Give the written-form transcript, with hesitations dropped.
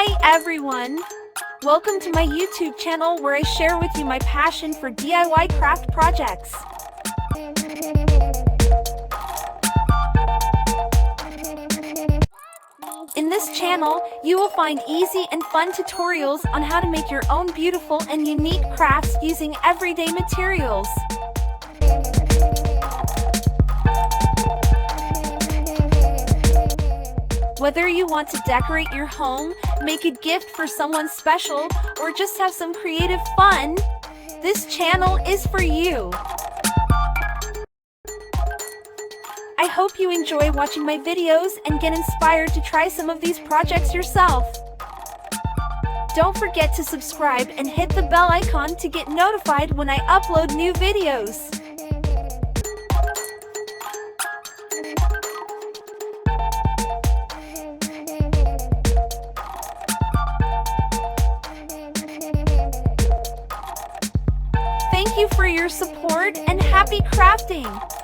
Hi everyone! Welcome to my YouTube channel where I share with you my passion for DIY craft projects. In this channel, you will find easy and fun tutorials on how to make your own beautiful and unique crafts using everyday materials. Whether you want to decorate your home, make a gift for someone special, or just have some creative fun, this channel is for you. I hope you enjoy watching my videos and get inspired to try some of these projects yourself. Don't forget to subscribe and hit the bell icon to get notified when I upload new videos. Thank you for your support and happy crafting!